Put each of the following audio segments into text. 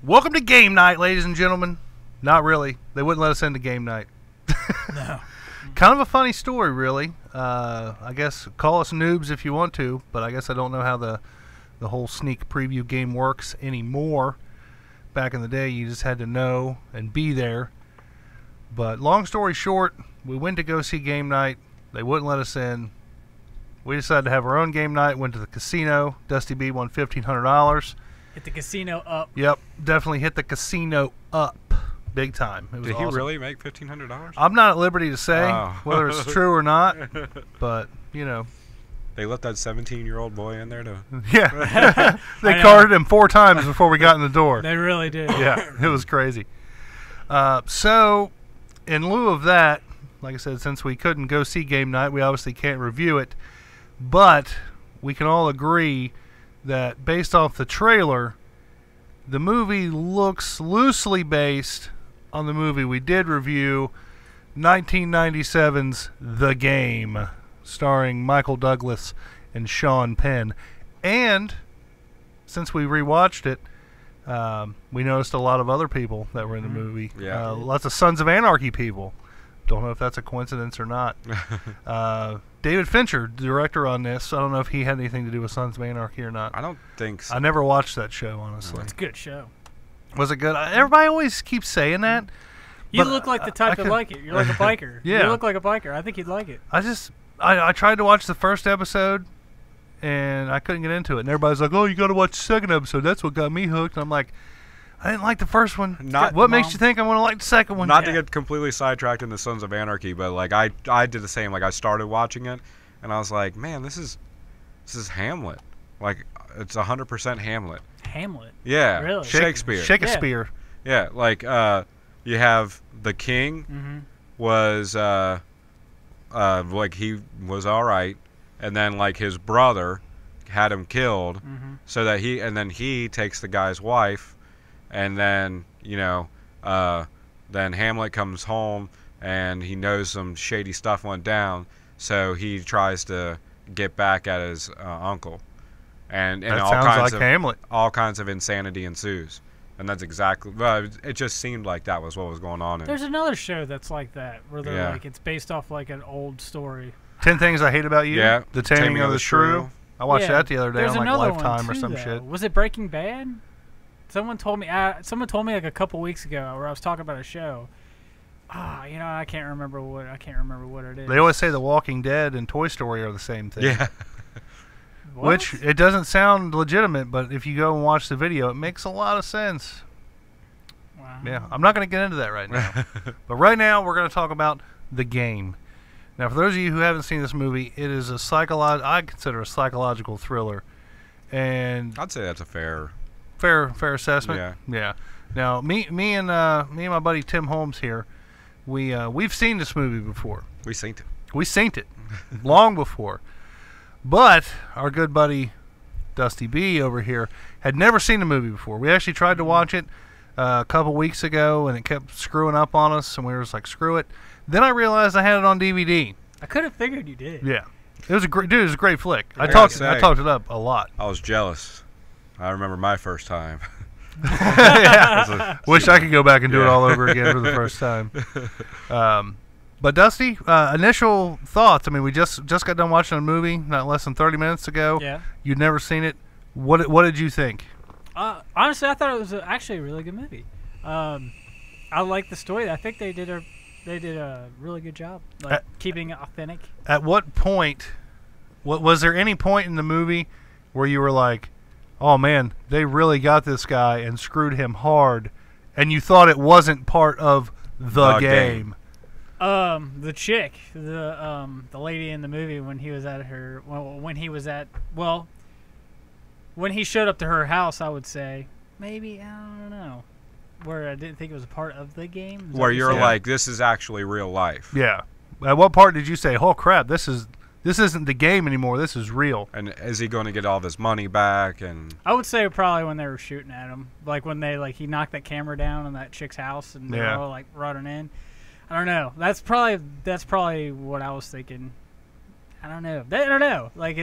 Welcome to game night, ladies and gentlemen. Not really. They wouldn't let us into game night. No. Kind of a funny story, really. I guess call us noobs if you want to, but I guess I don't know how the whole sneak preview game works anymore. Back in the day, you just had to know and be there. But long story short, we went to go see game night. They wouldn't let us in. We decided to have our own game night. Went to the casino. Dusty B won $1,500. Hit the casino up. Yep, definitely hit the casino up. Big time. It was Did awesome. he really make $1,500? I'm not at liberty to say whether it's true or not, but, you know. They let that 17-year-old boy in there to... Yeah. They carded him 4 times before we got in the door. They really did. Yeah, it was crazy. So, in lieu of that, like I said, since we couldn't go see game night, we obviously can't review it, but we can all agree that based off the trailer, the movie looks loosely based on the movie we did review, 1997's The Game, starring Michael Douglas and Sean Penn. And since we rewatched it, we noticed a lot of other people that were in the movie. Yeah. Lots of Sons of Anarchy people. Don't know if that's a coincidence or not. David Fincher, the director on this, I don't know if he had anything to do with Sons of Anarchy or not. I don't think so. I never watched that show, honestly. It's a good show. Was it good? Everybody always keeps saying that. You But look like the type I to could- like it. You're like a biker. Yeah. You look like a biker. I think you'd like it. I tried to watch the first episode, and I couldn't get into it. And everybody's like, oh, you got to watch the second episode. That's what got me hooked. And I'm like, I didn't like the first one. What makes you think I'm going to like the second one? Not to get completely sidetracked into Sons of Anarchy, but like I did the same. Like I started watching it, and I was like, man, this is Hamlet. Like it's 100% Hamlet. Hamlet. Yeah. Really? Shakespeare. Shakespeare. Yeah. Like you have the king was like he was all right, and then like his brother had him killed, so that he takes the guy's wife. And then, then Hamlet comes home and he knows some shady stuff went down, so he tries to get back at his uncle. And That all sounds kinds like of Hamlet. all kinds of insanity ensues. And that's exactly. Well, it just seemed like that was what was going on. There's another show that's like that, where they're Yeah. like it's based off like an old story. 10 Things I Hate About You. Yeah. The Taming of the Shrew. I watched Yeah. that the other day There's on like another Lifetime one or too, some though. shit. Was it Breaking Bad? Someone told me like a couple weeks ago where I was talking about a show. I can't remember what it is. They always say The Walking Dead and Toy Story are the same thing. Yeah. What? Which, it doesn't sound legitimate, but if you go and watch the video, it makes a lot of sense. Wow. Yeah, I'm not going to get into that right now. But right now, we're going to talk about The Game. Now, for those of you who haven't seen this movie, it is I consider a psychological thriller. And I'd say that's a fair assessment. Yeah. Now, me and my buddy Tim Holmes here, we've seen this movie before. We synced it. We synced it long before. But our good buddy Dusty B over here had never seen the movie before. We actually tried to watch it a couple weeks ago, and it kept screwing up on us, and we were just like, screw it. Then I realized I had it on DVD. I could have figured you did. Yeah. It was a great flick. I gotta talked say, it up a lot. I was jealous. I remember my first time. Yeah. Wish I could go back and do it all over again for the first time. But Dusty, initial thoughts. I mean, we just got done watching a movie not less than 30 minutes ago. Yeah. You'd never seen it. What did you think? Honestly, I thought it was actually a really good movie. I like the story. I think they did a really good job, like keeping it authentic. At what point? Was there any point in the movie where you were like, "Oh man, they really got this guy and screwed him hard," and you thought it wasn't part of the game? The chick, the lady in the movie when he showed up to her house, I would say maybe, I don't know, where I didn't think it was a part of the game. Is that Where what you're said? like, this is actually real life. Yeah. At what part did you say, "Oh crap, this isn't the game anymore. This is real"? And is he going to get all of his money back? And I would say probably when they were shooting at him, like when he knocked that camera down on that chick's house and they were all like running in. I don't know. That's probably what I was thinking. I don't know. Like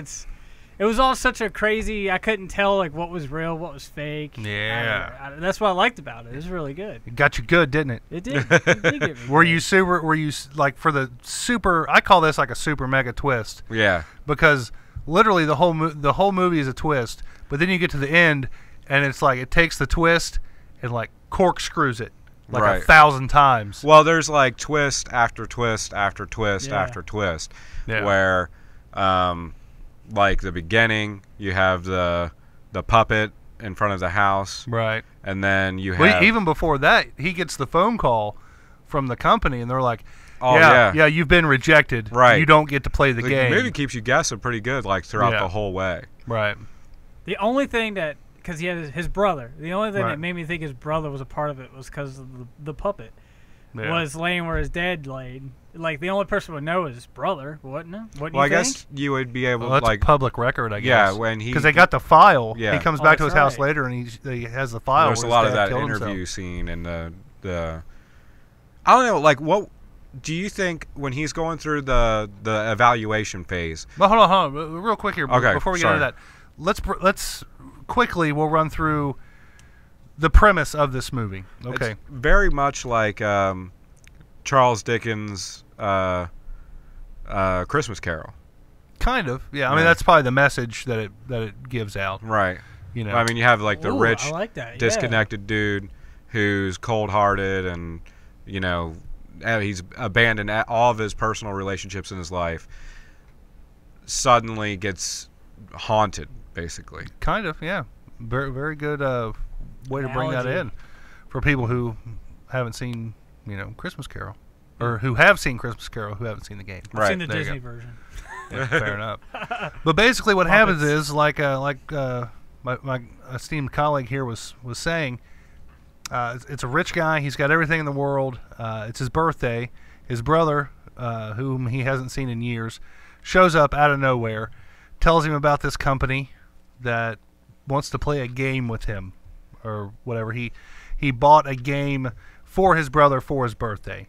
it was all such a crazy. I couldn't tell like what was real, what was fake. Yeah. That's what I liked about it. It was really good. It got you good, didn't it? It did. It did get me Were good. you super? Were you like for the super? I call this like a super mega twist Yeah. because literally the whole movie is a twist, but then you get to the end and it's like it takes the twist and like corkscrews it like Right. 1,000 times. Well, there's like twist after twist after twist Yeah. after twist, Yeah. where, like the beginning, you have the puppet in front of the house, Right. and then you have Well, even before that, he gets the phone call from the company, and they're like, Oh, yeah, yeah. you've been rejected. Right. You don't get to play the the game." movie keeps you guessing pretty good, like throughout Yeah. the whole way. Right. The only thing that, because he had his brother, the only thing Right. that made me think his brother was a part of it was because of the puppet Yeah. was laying where his dad laid. Like the only person would know is his brother, wouldn't it? Wouldn't Well, I you think? guess you would be able Well, that's like public record, I yeah, guess. when he Because they got the file. Yeah. He comes Oh, back to his that's house right. later, and he has the file. there's a where lot his of dad that killed interview himself. scene and the I don't know, like what do you think when he's going through the evaluation phase? Well, hold on. Real quick here Okay, before we sorry. get into that. Let's quickly we'll run through the premise of this movie. Okay. It's very much like Charles Dickens' Christmas Carol. Kind of. Yeah. I mean, Yeah. that's probably the message that it gives out. Right. You know. I mean, you have like the Ooh, rich, I like that. disconnected dude who's cold-hearted and, you know, he's abandoned all of his personal relationships in his life. Suddenly gets haunted, basically. Kind of. Yeah. Very very good way to bring that Analogy. in for people who haven't seen Christmas Carol, or who have seen Christmas Carol who haven't seen the game. I've Right. seen the There you Disney go. version. Yeah, fair enough. But basically, what happens Muppets. is my esteemed colleague here was saying, it's a rich guy. He's got everything in the world. It's his birthday. His brother, whom he hasn't seen in years, shows up out of nowhere, tells him about this company that wants to play a game with him, or whatever. He bought a game for his brother for his birthday.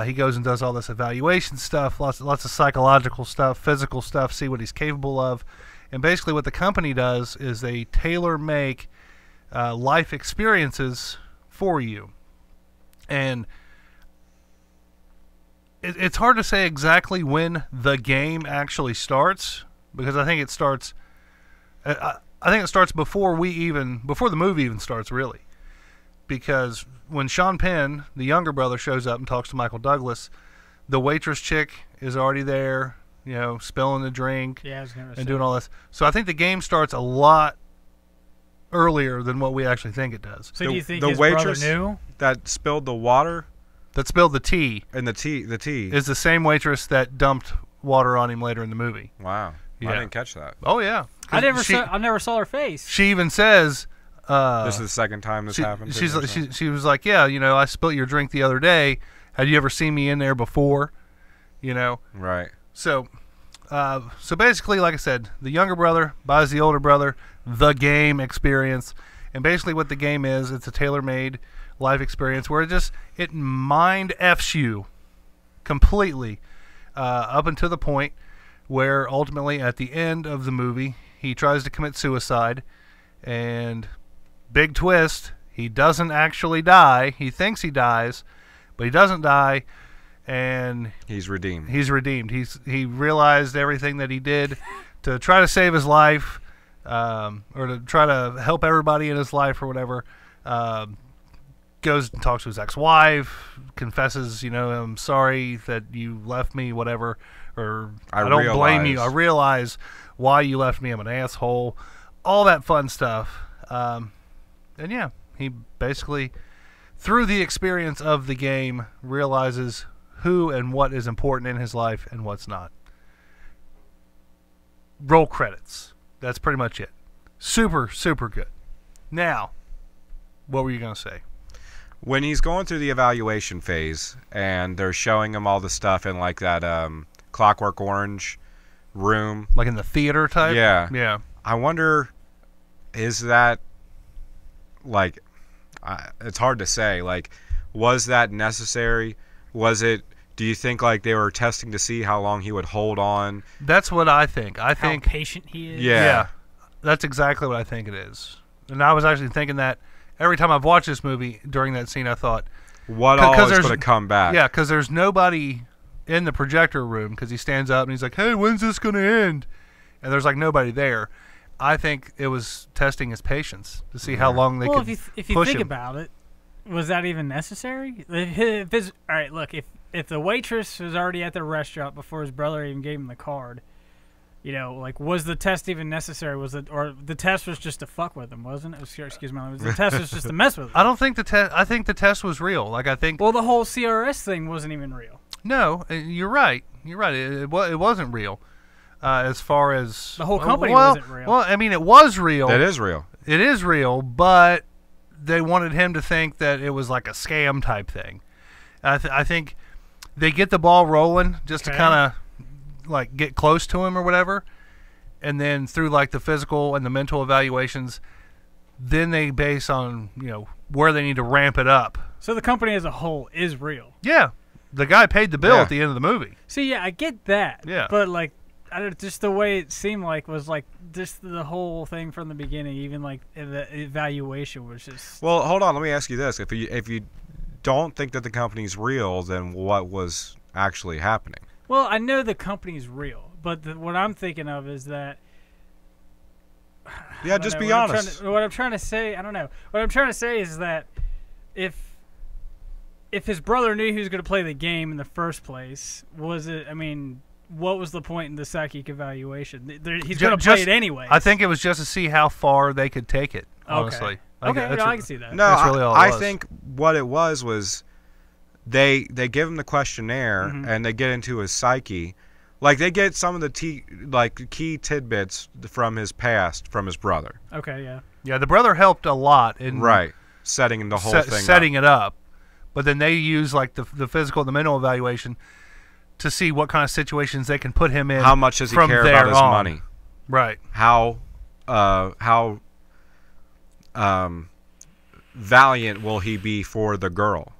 He goes and does all this evaluation stuff, lots of psychological stuff, physical stuff, see what he's capable of. And basically what the company does is they tailor-make life experiences for you. And it's hard to say exactly when the game actually starts, because I think it starts before the movie even starts, really. Because when Sean Penn, the younger brother, shows up and talks to Michael Douglas, the waitress chick is already there, spilling the drink Yeah, I was gonna say. and doing all this. So I think the game starts a lot earlier than what we actually think it does. So do you think the his waitress- brother knew? That spilled the water That spilled the tea and the tea. is the same waitress that dumped water on him later in the movie. Wow. Yeah. I didn't catch that. Oh yeah, I never she, saw her face. She even says. This is the second time this happened. to She's me or like, something? she was like, yeah, I spilt your drink the other day. Had you ever seen me in there before? Right. So basically, like I said, the younger brother buys the older brother the game experience, and basically what the game is, it's a tailor-made life experience where it mind f's you completely up until the point where ultimately at the end of the movie he tries to commit suicide, and big twist, he doesn't actually die. He thinks he dies, but he doesn't die, and He's redeemed. he's redeemed. He realized everything that he did to try to save his life, or to try to help everybody in his life or whatever. Goes and talks to his ex-wife, confesses, I'm sorry that you left me, whatever, or I don't blame you. I realize why you left me. I'm an asshole. All that fun stuff. And yeah, he basically, through the experience of the game, realizes who and what is important in his life and what's not. Roll credits. That's pretty much it. Super, super good. Now, what were you going to say? When he's going through the evaluation phase and they're showing him all the stuff in like that Clockwork Orange room. Like in the theater type? Yeah. Yeah. I wonder, is that like, it's hard to say. Like, was that necessary? Was it Do you think like they were testing to see how long he would hold on? That's what I think. I How think patient he is. Yeah. that's exactly what I think it is. And I was actually thinking that every time I've watched this movie during that scene, I thought, What 'Cause all is there's- going to come back? yeah, because there's nobody in the projector room because he stands up and he's like, hey, when's this going to end? And there's like nobody there. I think it was testing his patience to see how long they Well, could if you push think him. about it, was that even necessary? If his, all right, look, if the waitress was already at the restaurant before his brother even gave him the card, you know, like, was the test even necessary? Was it, or the test was just to fuck with him, wasn't it? Excuse me, the test was just to mess with him. I don't think the test. I think the test was real. Like I think. Well, the whole CRS thing wasn't even real. No, you're right. You're right. It wasn't real. As far as The whole company well, wasn't real. Well, I mean, it was real. That is real. It is real, but they wanted him to think that it was like a scam type thing. I think they get the ball rolling just to Okay. kind of like get close to him or whatever, and then through like the physical and the mental evaluations, then they base on where they need to ramp it up. So the company as a whole is real. Yeah, the guy paid the bill Yeah. at the end of the movie. See, yeah, I get that. Yeah. But like, I don't, just the way it seemed like was like just the whole thing from the beginning. Even like the evaluation was just. Well, hold on. Let me ask you this: if you don't think that the company's real, then what was actually happening? Well, I know the company's real, but what I'm thinking of is that. Yeah, I don't just know, be what I'm honest. what I'm trying to say, I don't know. What I'm trying to say is that if his brother knew he was going to play the game in the first place, was it? I mean, what was the point in the psychic evaluation? He's going to play it anyway. I think it was just to see how far they could take it. Honestly, Okay, Like, okay, that's no, what- I can see that. No, That's really all it I was. think what it was they give him the questionnaire Mhm. and they get into his psyche. Like they get some of the key tidbits from his past from his brother. Okay, yeah. Yeah, the brother helped a lot in Right. Setting the whole thing setting up. it up, but then they use like the physical, the mental evaluation to see what kind of situations they can put him in. How much does he from care there about his on. money? Right. How valiant will he be for the girl?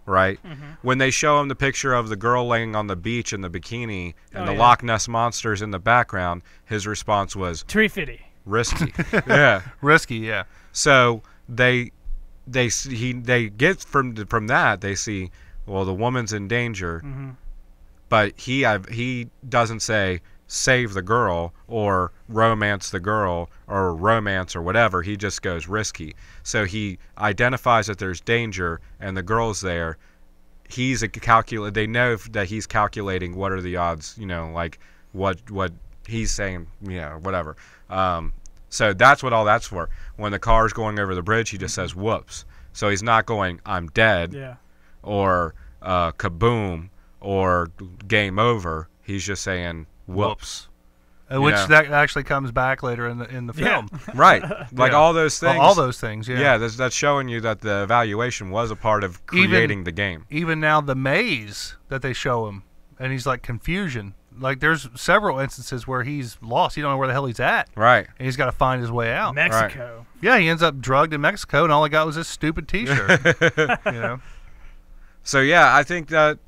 Right? Mm-hmm. When they show him the picture of the girl laying on the beach in the bikini and Oh, the yeah. Loch Ness monsters in the background, his response was $350. risky. Yeah. Risky. Yeah. So they get from that they see, well, the woman's in danger, Mm-hmm. but he doesn't say save the girl or romance the girl or romance or whatever. He just goes risky. So he identifies that there's danger and the girl's there. He's they know that he's calculating what are the odds, like what he's saying, whatever. So that's what all that's for. When the car's going over the bridge, he just says whoops. So he's not going I'm dead Yeah. or kaboom or game over. He's just saying whoops. Which Yeah. that actually comes back later in the Yeah. film. Right. Like Yeah. all those things. All those things. Yeah. Yeah, that's showing you that the evaluation was a part of creating the game. Even now, the maze that they show him, and he's like confusion. Like there's several instances where he's lost. You don't know where the hell he's at, Right. and he's got to find his way out. Mexico. Yeah, he ends up drugged in Mexico, and all he got was this stupid T-shirt. So yeah, I think that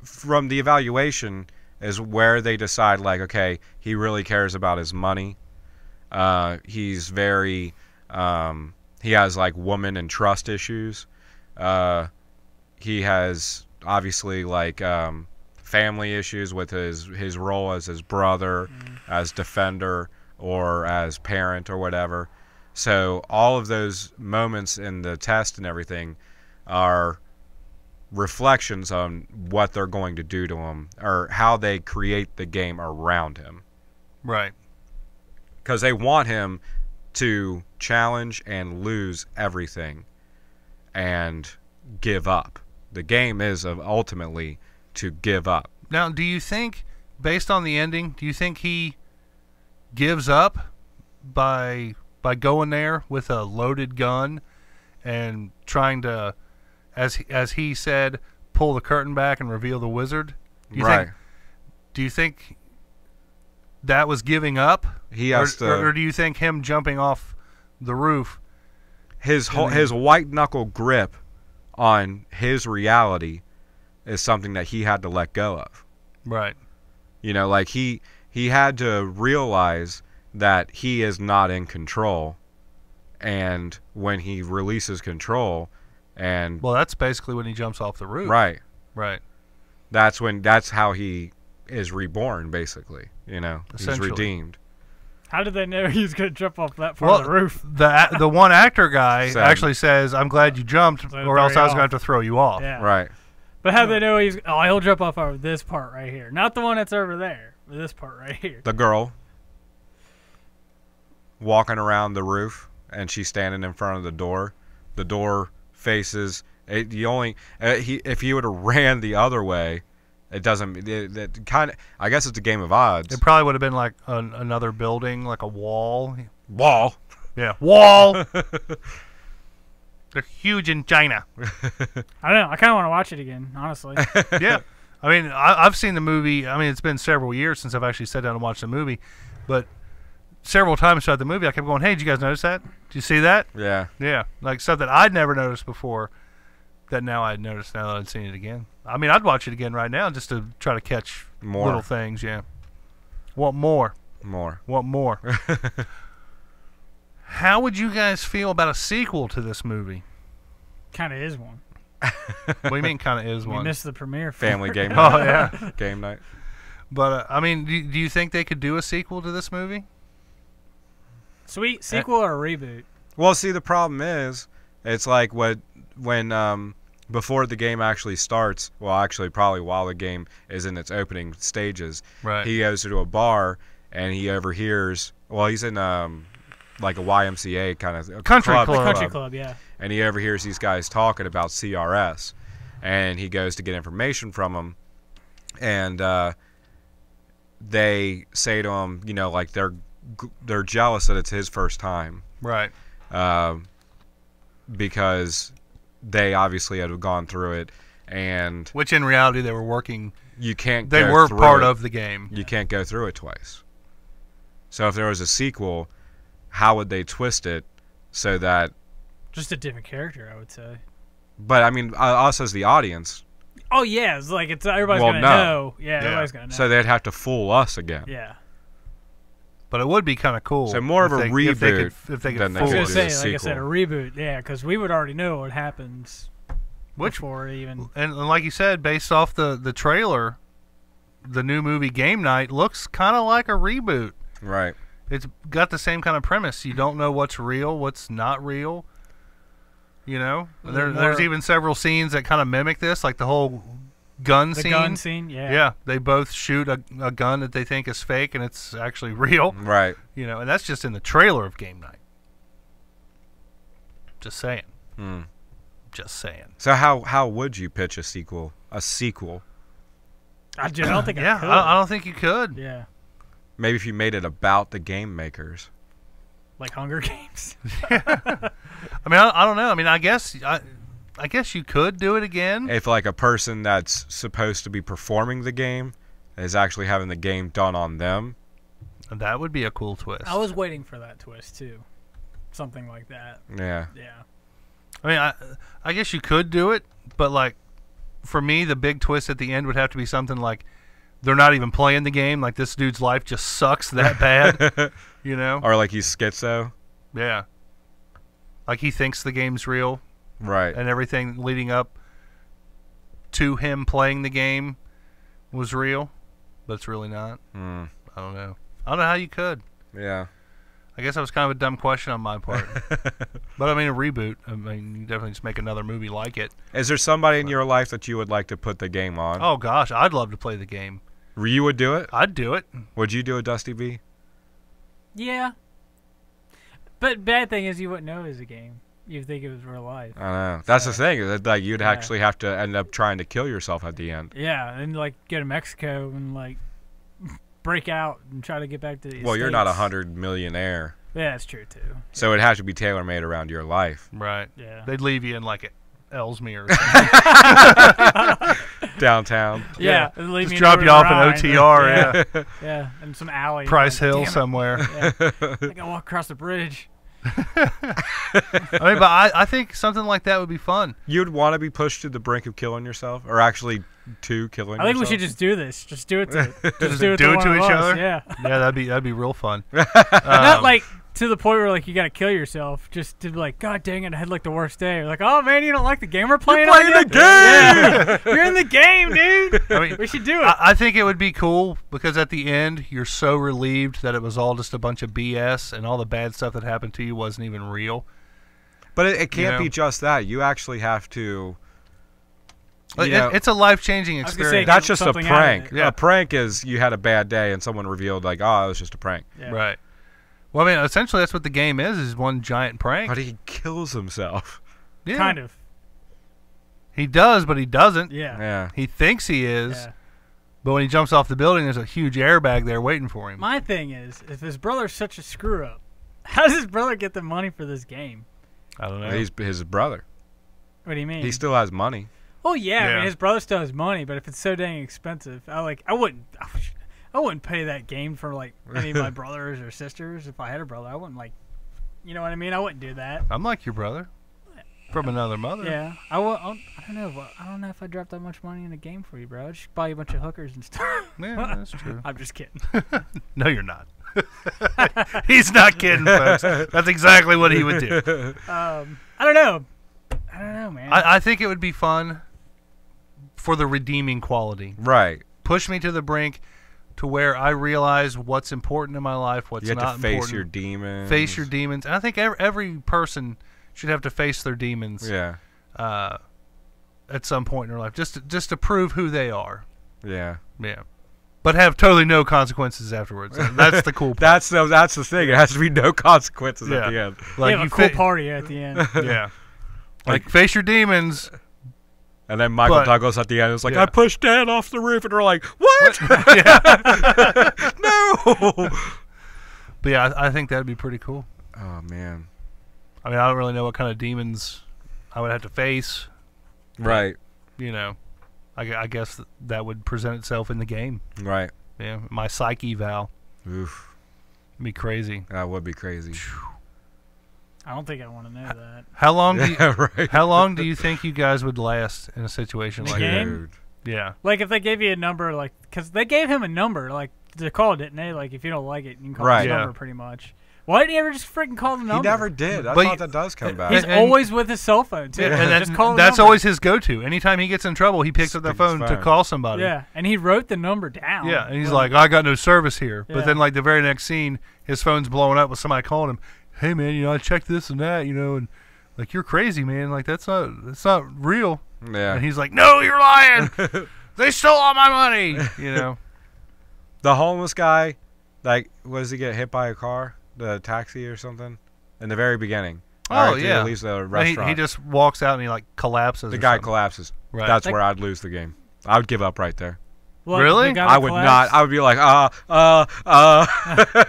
from the evaluation is where they decide, like, okay, he really cares about his money. He's very he has like woman and trust issues. He has obviously like family issues with his role as his brother, as defender, or as parent or whatever. So all of those moments in the test and everything are reflections on what they're going to do to him or how they create the game around him. Right. Because they want him to challenge and lose everything and give up. The game is ultimately to give up. Now, do you think, based on the ending, do you think he gives up by going there with a loaded gun and trying to, as he said, pull the curtain back and reveal the wizard? Right. Do you think that was giving up? He has to. Or do you think him jumping off the roof? His white knuckle grip on his reality is something that he had to let go of. Right. You know, like he had to realize that he is not in control, and when he releases control, and Well, that's basically when he jumps off the roof. right, Right. that's how he is reborn, basically. You know, he's Essentially. redeemed. How did they know he was going to jump off that far Well, of the roof? the one actor guy Said- actually says, "I'm glad you jumped, So or else throw I you was going to have off. to throw you off." Yeah. Right. But how do they know he'll jump off over this part right here, not the one that's over there, but this part right here. The girl walking around the roof, and she's standing in front of the door. The door faces it. If he would have ran the other way, it doesn't. It kind of. I guess it's a game of odds. It probably would have been like another building, like a wall. Wall. Yeah, wall. They're huge in China. I don't know. I kind of want to watch it again, honestly. Yeah. I mean, I've seen the movie. I mean, it's been several years since I've actually sat down and watched the movie, but several times throughout the movie, I kept going, "Hey, did you guys notice that? Did you see that?" Yeah. Yeah, like stuff that I'd never noticed before, that now I'd noticed now that I'd seen it again. I mean, I'd watch it again right now just to try to catch More. little things. Yeah. Want more? More. Want more? How would you guys feel about a sequel to this movie? Kind of is one. What do you mean, kind of is We one? missed the premiere. Family for it. game Oh night. yeah, Game night. but I mean, do you think they could do a sequel to this movie? Sweet sequel or a reboot? Well, see, the problem is, it's like when before the game actually starts. Well, actually, probably while the game is in its opening stages, Right. he goes to a bar and he overhears. Well, he's in like a YMCA kind of Country club. Country club, yeah. and he overhears these guys talking about CRS, and he goes to get information from them, and they say to him, you know, like they're jealous that it's his first time, Right. because they obviously had gone through it, and Which in reality they were working. you can't. They go were through part it. of the game. You can't go through it twice. So if there was a sequel, how would they twist it so that? Just a different character, I would say. But I mean, us as the audience, Oh yeah, it's like everybody's Well, gonna no. know. Yeah, everybody's gonna know. so they'd have to fool us again. yeah. But it would be kind of cool. So more if of a they- reboot if they could than they I was fool gonna could us. do say, a like I said, a sequel. reboot. Yeah, because we would already know what happens Which, before it even. and like you said, based off the trailer, the new movie Game Night looks kind of like a reboot. Right. It's got the same kind of premise. You don't know what's real, what's not real. You know, there's even several scenes that kind of mimic this, like the whole gun The scene. gun scene, yeah. Yeah, they both shoot a gun that they think is fake, and it's actually real. Right. You know, and that's just in the trailer of Game Night. Just saying. Hmm. Just saying. So how would you pitch a sequel? A sequel? I don't think Yeah, I could. I don't think you could. Yeah, Maybe if you made it about the game makers. like Hunger Games. I mean, I don't know. I mean, I guess you could do it again. If like a person that's supposed to be performing the game is actually having the game done on them. That would be a cool twist. I was waiting for that twist too, something like that. Yeah. Yeah. I mean, I guess you could do it, but like for me, the big twist at the end would have to be something like they're not even playing the game. Like this dude's life just sucks that bad. You know? Or like he's schizo. Yeah. Like he thinks the game's real, Right. and everything leading up to him playing the game was real, but it's really not. Mm. I don't know. I don't know how you could. Yeah. I guess that was kind of a dumb question on my part. But I mean, a reboot. I mean, you definitely just make another movie like it. Is there somebody in your life that you would like to put the game on? Oh gosh, I'd love to play the game. You would do it? I'd do it. Would you do a Dusty V? Yeah. But bad thing is you wouldn't know it was a game. You'd think it was real life. I don't know. That's the thing. That like you'd Yeah. actually have to end up trying to kill yourself at the end. Yeah, and like go to Mexico and like break out and try to get back to the Well, you're not States. 100 millionaire, Yeah, that's true too. so it'd have to be tailor made around your life. Right. Yeah. They'd leave you in like Ellesmere or something. Downtown. Yeah. and leave Just me drop in you off in Rhode OTR. Island. Yeah. Yeah, in some alley. Price Like, Hill damn it. somewhere. Yeah. I gotta walk across the bridge. I mean, but I think something like that would be fun. You'd want to be pushed to the brink of killing yourself, or actually to killing yourself? I think we should just do this. Just do it to Just do it do it one to of each us, other? Yeah. Yeah, that'd be real fun. Not like to the point where like you gotta kill yourself. Just to be like, God dang it, I had like the worst day. Like, oh man, you don't like the game we're playing? You're playing on the yet? game! Yeah. You're in the game, dude. I mean, We should do it. I think it would be cool because at the end you're so relieved that it was all just a bunch of BS and all the bad stuff that happened to you wasn't even real. But it can't know? be just that. You actually have to. It's a life-changing was gonna say, experience. That's just a something out of prank. it. Yeah. A prank is you had a bad day and someone revealed like, oh, it was just a prank. Yeah. Right. Well, I mean, essentially that's what the game is one giant prank. But he kills himself. Yeah. Kind of. He does, but he doesn't. Yeah. Yeah. He thinks he is, Yeah. but when he jumps off the building, there's a huge airbag there waiting for him. My thing is, if his brother's such a screw up, how does his brother get the money for this game? I don't know. He's his brother. What do you mean? He still has money. Oh yeah, I Yeah. mean his brother still has money, but if it's so dang expensive, I wouldn't pay that game for like any of my brothers or sisters. If I had a brother, I wouldn't like, you know what I mean? I wouldn't do that. I'm like your brother from another mother. Yeah, I don't know. I don't know if I dropped that much money in a game for you, bro. I'd just buy you a bunch of hookers and stuff. Yeah, that's true. I'm just kidding. No, you're not. He's not kidding, folks. That's exactly what he would do. I don't know. I don't know, man. I think it would be fun for the redeeming quality. Right. Push me to the brink to where I realize what's important in my life, what's You have not to face important. your demons. Face your demons. And I think every person should have to face their demons Yeah. at some point in their life, just to prove who they are. Yeah. Yeah. But have totally no consequences afterwards. That's the cool part. That's the thing. It has to be no consequences at the end. Like you have a cool party at the end. Yeah. Like face your demons. And then Michael But- Douglas at the end is like, yeah. I pushed Dad off the roof, and they're like, what? No. But yeah, I think that'd be pretty cool. Oh man. I mean, I don't really know what kind of demons I would have to face. Right. You know, I guess that would present itself in the game. Right. Yeah, my psyche Val. Oof. It'd be crazy. That would be crazy. I don't think I want to know that. How long do you, Yeah, right. how long do you think you guys would last in a situation In like the that? game? Dude. Yeah. Like if they gave you a number, like because they gave him a number, like to call, didn't they? Like if you don't like it, you can call Right. his Yeah. number, pretty much. Why didn't he ever just freaking call the He number? never did. I But thought you- that does come back. He's And- always with his cell phone too. And Just call the that's number. always his go-to. Anytime he gets in trouble, he picks up the Speaks phone to phone. call somebody. Yeah, and he wrote the number down. Yeah, and he's Well, like, I got no service here. Yeah. But then, like, the very next scene, his phone's blowing up with somebody calling him, hey, man, I checked this and that, and, like, you're crazy, man. Like, that's not real. Yeah. And he's like, no, you're lying. They stole all my money, The homeless guy, like, what does he get hit by a car? The taxi or something? In the very beginning. Oh, Right, yeah. At least the And restaurant. he just walks out and he, like, collapses. the or guy something. collapses. Right. That's Like- where I'd lose the game. I would give up right there. what, Really? the guy I that would collapsed? not. I would be like, I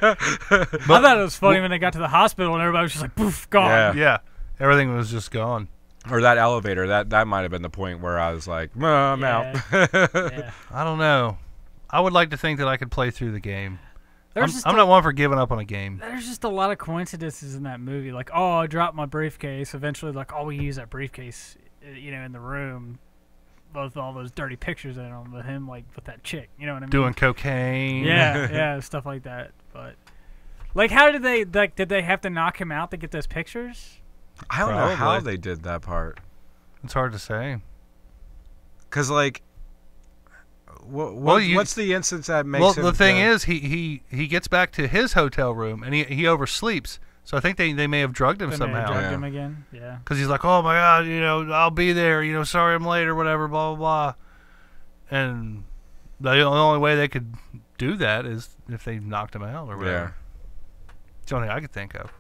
thought it was funny when they got to the hospital and everybody was just like, poof, gone. Yeah. Yeah. Everything was just gone. Or that elevator. That might have been the point where I was like, I'm Yeah. out. Yeah. I don't know. I would like to think that I could play through the game. There's I'm not one for giving up on a game. There's just a lot of coincidences in that movie. Like, oh, I dropped my briefcase. Eventually, like, oh, we use that briefcase, in the room with all those dirty pictures in them of him, like, with that chick. You know what I mean? Doing cocaine. Yeah, stuff like that. But, like, how did they have to knock him out to get those pictures? I don't know how Probably. they did that part. It's hard to say. Because, like, Well, what's the instance that makes Well, him... the thing is, he gets back to his hotel room and he oversleeps. So I think they may have drugged him They may have somehow. drugged Yeah. him again. Yeah. Because he's like, oh my God, I'll be there. Sorry I'm late or whatever, blah, blah, blah. And the only way they could do that is if they knocked him out or whatever. Yeah. It's the only thing I could think of.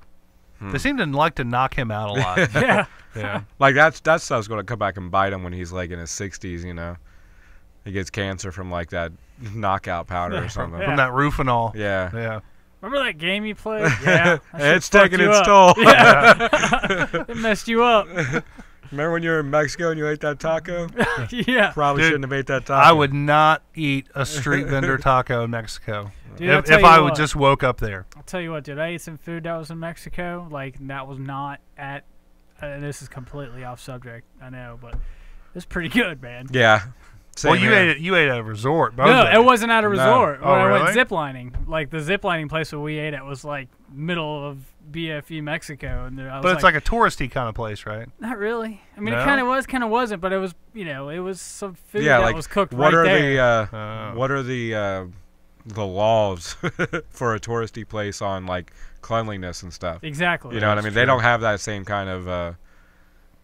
They seem to like to knock him out a lot. Yeah. Yeah. Like, that stuff's going to come back and bite him when he's, like, in his 60s, He gets cancer from, like, that knockout powder or something. Yeah. From that roof and all. Yeah. Yeah. Remember that game you played? Yeah. that shit It's fucked taking you its up. toll. Yeah. It messed you up. Remember when you were in Mexico and you ate that taco? Yeah. Probably Dude, shouldn't have ate that taco. I would not eat a street vendor taco in Mexico. Dude, I'll if tell you I would what. just woke up there. I'll tell you what, dude. I ate some food that was in Mexico. Like, that was not at. This is completely off subject. I know, but it's pretty good, man. Yeah. Well, Same you here. ate at a resort. both No, of it you. wasn't at a No. resort. Oh, When I really? went ziplining, like the ziplining place that we ate at was like middle of BFE, Mexico, and I was But it's like a touristy kind of place, right? not really. I mean, No? it kind of was, kind of wasn't, but it was, it was some food Yeah, that like was cooked what right are there. what are the laws for a touristy place on like cleanliness and stuff? Exactly. You know what I That's mean? They true. don't have that same kind of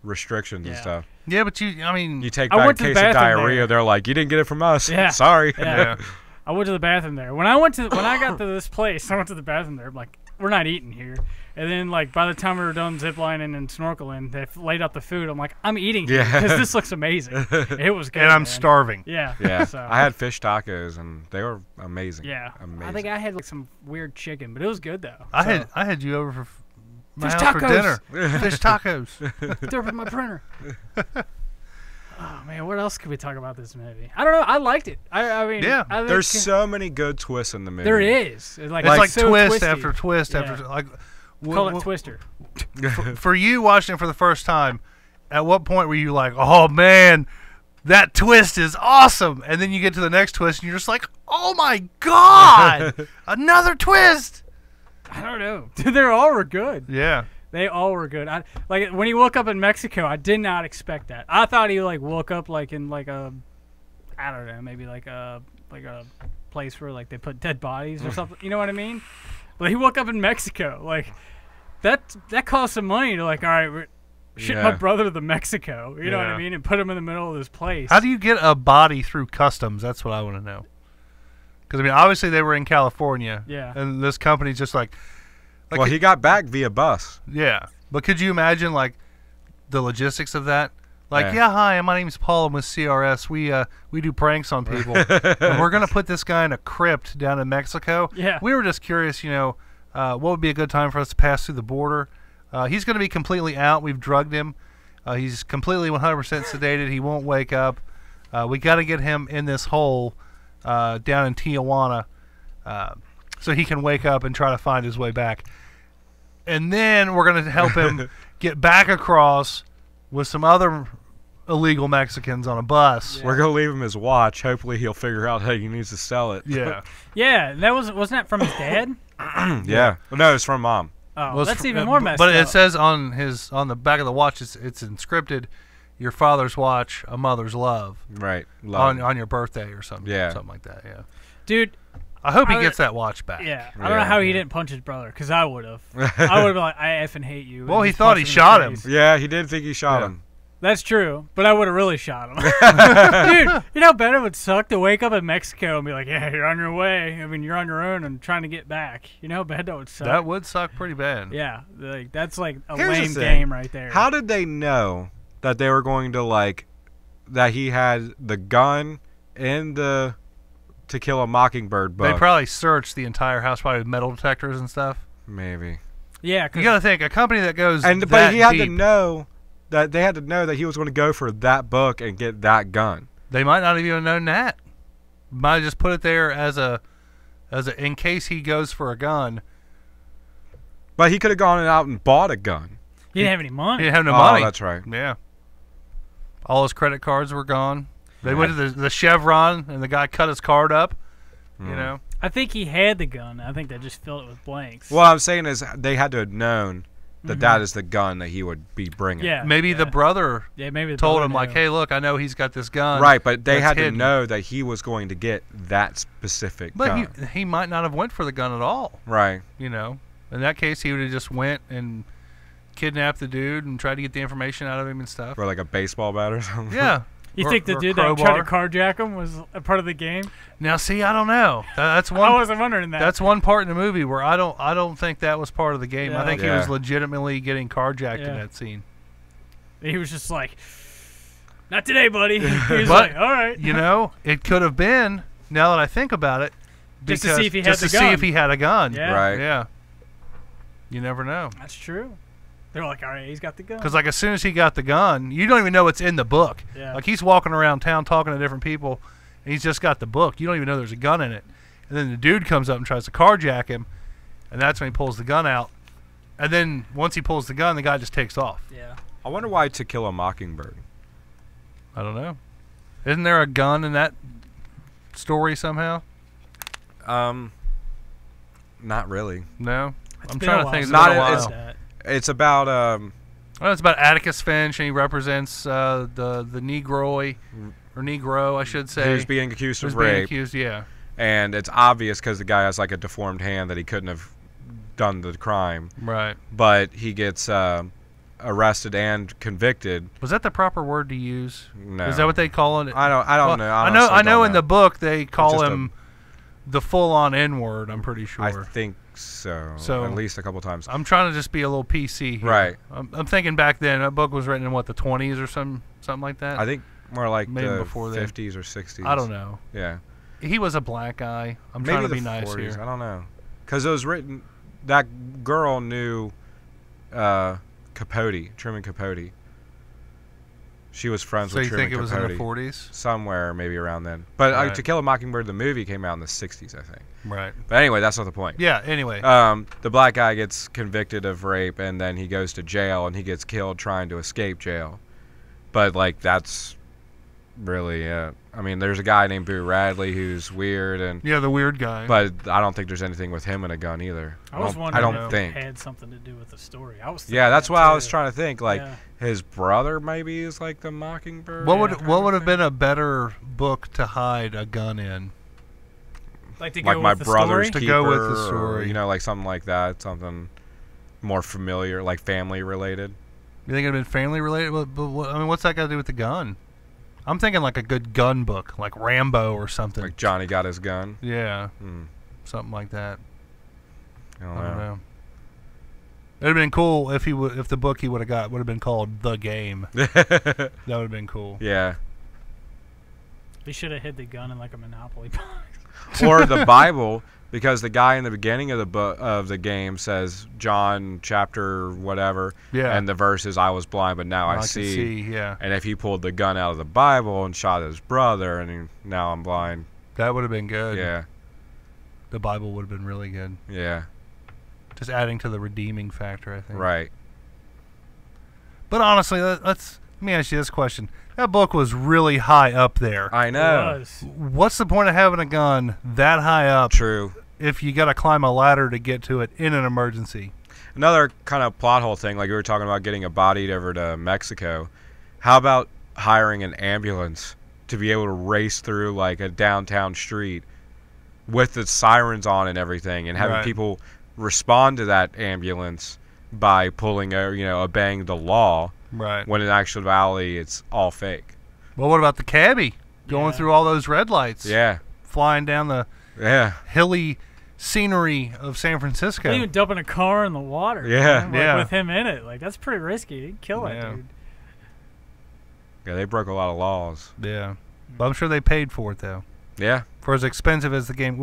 restrictions and Yeah. stuff. Yeah, but you You take I back a went to the case of bathroom diarrhea, there. they're like, you didn't get it from us. Yeah. Sorry. Yeah. I went to the bathroom there. When I got to this place, I went to the bathroom there. I'm like, we're not eating here. And then, like, by the time we were done ziplining and snorkeling, they laid out the food. I'm like, I'm eating here Yeah. because this looks amazing. It was good. and I'm man. starving. Yeah. Yeah. So, I had fish tacos and they were amazing. Yeah. Amazing. I think I had like some weird chicken, but it was good though. I had you over for my Fish house for tacos. dinner. Fish tacos. Throw it in my printer. Oh man, what else could we talk about this movie? I don't know. I liked it. I mean, Yeah. I think There's so many good twists in the movie. there is. It's like, It's like so twist twisty. after twist Yeah. after like. Call it Twister. For you watching it for the first time, at what point were you like, "Oh man, that twist is awesome," and then you get to the next twist and you're just like, "Oh my god, another twist!" I don't know. They all were good. Yeah, They all were good. Like when he woke up in Mexico, I did not expect that. I thought he like woke up like in like a, I don't know, maybe like a place where like they put dead bodies or something. You know what I mean? But he woke up in Mexico. Like that cost some money to like, all right, we're ship my Yeah. brother to Mexico. You know what Yeah. I mean? And put him in the middle of this place. how do you get a body through customs? That's what I want to know. Because I mean, obviously they were in California, Yeah. and this company's just like Well, he got back via bus. yeah. But could you imagine like the logistics of that? Like, Yeah. yeah, hi, my name's Paul. I'm with CRS. We do pranks on people. And we're gonna put this guy in a crypt down in Mexico. Yeah. We were just curious, what would be a good time for us to pass through the border? He's gonna be completely out. We've drugged him. He's completely 100% sedated. He won't wake up. We got to get him in this hole down in Tijuana, so he can wake up and try to find his way back. And then we're going to help him get back across with some other illegal Mexicans on a bus. We're gonna leave him his watch. Hopefully, he'll figure out how he needs to sell it. Yeah. Yeah, that wasn't that from his dad? Yeah. Well, no, it's from mom. Oh, Well, that's it's- even more messed But up. it says on the back of the watch, it's inscripted, "Your father's watch, a mother's love," Right. Love. on your birthday or something. Yeah. Something like that. Yeah. Dude, I hope he I- gets that watch back. yeah, I don't know Yeah. how he didn't punch his brother, because I would have. I would have been like, I effing hate you. and Well, he just thought punched he in the shot him. face. Yeah, he did think he shot Yeah. him. That's true, but I would have really shot him. Dude, you know how bad it would suck to wake up in Mexico and be like, yeah, you're on your way. I mean, you're on your own and trying to get back. You know how bad that would suck? That would suck pretty bad. Yeah, like that's like a Here's the lame thing. game right there. How did they know that they were going to that he had the gun in the To Kill a Mockingbird book? They probably searched the entire house, probably with metal detectors and stuff. Maybe. Yeah, 'cause You got to think, a company that goes But that he had deep, to know that they had to know that he was going to go for that book and get that gun. they might not have even known that. Might have just put it there as a in case he goes for a gun. But he could have gone out and bought a gun. he didn't have any money. He didn't have no Oh, money. that's right. Yeah. All his credit cards were gone. They went to the Chevron, and the guy cut his card up. You know. I think he had the gun. I think they just filled it with blanks. What I'm saying is they had to have known that that is the gun that he would be bringing. Yeah. Maybe the brother yeah, maybe the told brother him, like, knew. hey, look, I know he's got this gun. Right, but they that's had hidden. to know that he was going to get that specific But gun. he might not have went for the gun at all. Right. You know. In that case, he would have just went and kidnapped the dude and tried to get the information out of him and stuff. Or like a baseball bat or something. Yeah. You Or- think the or dude that tried to crowbar. carjack him was a part of the game? Now, see, I don't know. That's I one. wasn't wondering that. That's one part in the movie where I don't think that was part of the game. Yeah. I think he Yeah. was legitimately getting carjacked Yeah. in that scene. He was just like, not today, buddy. He was But, like, all right. You know, it could have been. Now that I think about it, Just to because- see if he had just the to see gun. if he had a gun. Yeah. Right. Yeah. You never know. That's true. They're like, all right, he's got the gun. Because like as soon as he got the gun, you don't even know what's in the book. Yeah. Like he's walking around town talking to different people, and he's just got the book. You don't even know there's a gun in it. And then the dude comes up and tries to carjack him, and that's when he pulls the gun out. And then once he pulls the gun, the guy just takes off. Yeah. I wonder why To Kill a Mockingbird. I don't know. Isn't there a gun in that story somehow? Not really. No. It's I'm been trying a to while think. It's since been Not- a I while. watched that. It's about Well, it's about Atticus Finch, and he represents the Negroid, or Negro, I should say. who's being accused who's of being rape, accused, yeah. and it's obvious because the guy has like a deformed hand that he couldn't have done the crime, Right. but he gets arrested and convicted. Was that the proper word to use? No, Is that what they call it? I don't know. I honestly know don't in the book they call just him the full-on N-word, I'm pretty sure. I think so. So- At least a couple times. I'm trying to just be a little PC here. Right. I'm thinking back then, that book was written in, what, the 20s or something like that? I think more like Maybe the before then. 50s or 60s. I don't know. Yeah. He was a black guy. I'm Maybe trying to the be nice 40s. here. I don't know. Because it was written. That girl knew Capote, Truman Capote. She was friends So with you Truman think it was Capote. in the 40s? Somewhere maybe around then. But Right. To Kill a Mockingbird, the movie came out in the 60s, I think. Right. But anyway, that's not the point. Yeah, anyway. The black guy gets convicted of rape, and then he goes to jail, and he gets killed trying to escape jail. But, like, that's really it. I mean, there's a guy named Boo Radley who's weird, and yeah, the weird guy. but I don't think there's anything with him and a gun either. I was don't- wondering I if don't it think. had something to do with the story. I was Yeah, thinking that's that why I was too. trying to think. Like, Yeah. his brother maybe is like the Mockingbird. what kind would of have thing? been a better book to hide a gun in? Like to Like go my with the brother's story? To go with the Keeper, or, story. you know, like something like that, something more familiar, like family related. You think it'd been family related? But I mean, what's that got to do with the gun? I'm thinking like a good gun book, like Rambo or something. Like Johnny got his gun. Yeah, Hmm. something like that. I I don't don't know. know. It'd have been cool if if the book he would have got would have been called The Game. That would have been cool. Yeah. He should have hid the gun in like a Monopoly box. Or the Bible, because the guy in the beginning of the game says John chapter whatever, Yeah. and the verse is I was blind but now I can see. Yeah, And if he pulled the gun out of the Bible and shot his brother, and now I'm blind. that would have been good. Yeah, The Bible would have been really good. yeah, Just adding to the redeeming factor, I think. right. But honestly, let me ask you this question. That book was really high up there. I know. It was. What's the point of having a gun that high up True. if you got to climb a ladder to get to it in an emergency? Another kind of plot hole thing, like we were talking about getting a body over to Mexico. How about hiring an ambulance to be able to race through like a downtown street with the sirens on and everything, and having Right. people respond to that ambulance by pulling obeying the law, Right. when in actuality it's all fake. Well, what about the cabbie going Yeah. through all those red lights? Yeah, Flying down the yeah, hilly scenery of San Francisco. Even dumping a car in the water. Yeah. man, Yeah. With him in it. Like, that's pretty risky. He'd kill that Yeah. dude. yeah. They broke a lot of laws. Yeah. But I'm sure they paid for it, though. Yeah, For as expensive as the game.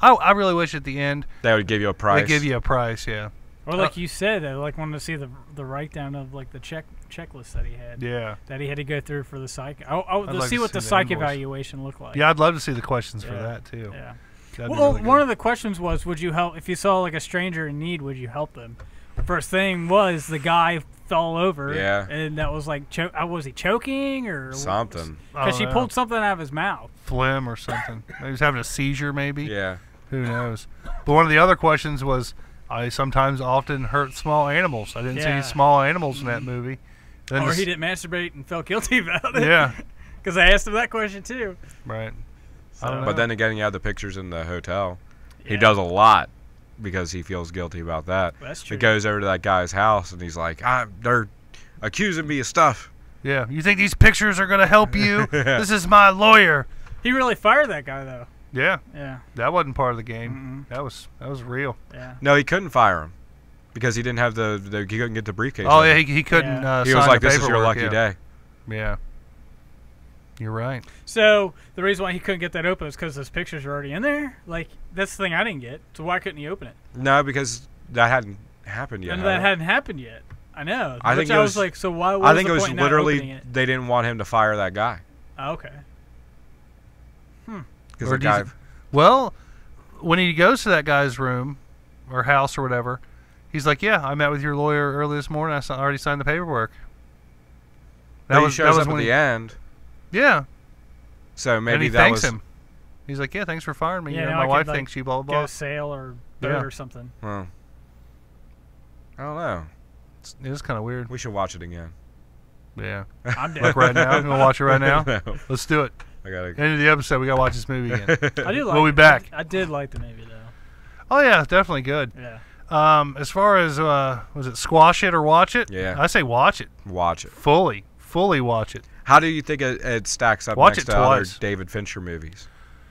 I really wish at the end they would give you a price. they give you a price, yeah. Or like you said, I like wanted to see the write down of like the checklist that he had. Yeah. That he had to go through for the psych. I'd To like see to what the see the psych invoice. evaluation looked like. Yeah, I'd love to see the questions for Yeah. that, too. Yeah. That'd be Well, really one good. of the questions was, would you help if you saw like a stranger in need? Would you help them? First thing was the guy fell over. Yeah. And that was like, was he choking or something. I Because don't she know. pulled something out of his mouth. Phlegm or something. Maybe he was having a seizure, maybe. Yeah. Who knows? But one of the other questions was, I sometimes often hurt small animals. I didn't see Yeah. any small animals in that movie. Then Or this- he didn't masturbate and felt guilty about it. Yeah, Because I asked him that question too. right. So, I don't know. But then again, you have the pictures in the hotel. He yeah, does a lot because he feels guilty about that. That's He true. goes over to that guy's house and he's like, they're accusing me of stuff. Yeah, you think these pictures are going to help you? This is my lawyer. He really fired that guy though. Yeah, Yeah. that wasn't part of the game. That was real. Yeah. No, he couldn't fire him because he didn't have he couldn't get the briefcase. Oh, with yeah, him. he couldn't Yeah. He sign was like, the this is your paperwork, lucky yeah. day. Yeah. You're right. So the reason why he couldn't get that open is because those pictures are already in there. Like that's the thing I didn't get. So why couldn't he open it? No, because that hadn't happened yet. And had that it? hadn't happened yet. I know. I think Which it I was was like, so why? I think the it was point in not opening literally it? they didn't want him to fire that guy Oh, okay. because Or the do you guy. th- Well, when he goes to that guy's room or house or whatever, he's like, "Yeah, I met with your lawyer early this morning. I already signed the paperwork." That he shows up at when the end. Yeah, So and maybe he that thanks was. him. He's like, "Yeah, thanks for firing me. Yeah, You know, now my I could, wife like, thinks you blah Go blah blah." sail or boat Yeah. or something. Well, I don't know. It is kind of weird. We should watch it again. Yeah, I'm dead. like right now. I'm gonna watch it right now. No, Let's do it. I gotta. End of the episode. We gotta watch this movie again. I do like. We'll be back. I did like the movie though. Oh yeah, definitely good. Yeah. As far as was it squash it or watch it? Yeah. I say watch it Watch it. fully watch it. How do you think it stacks up Watch next it to other twice. David Fincher movies?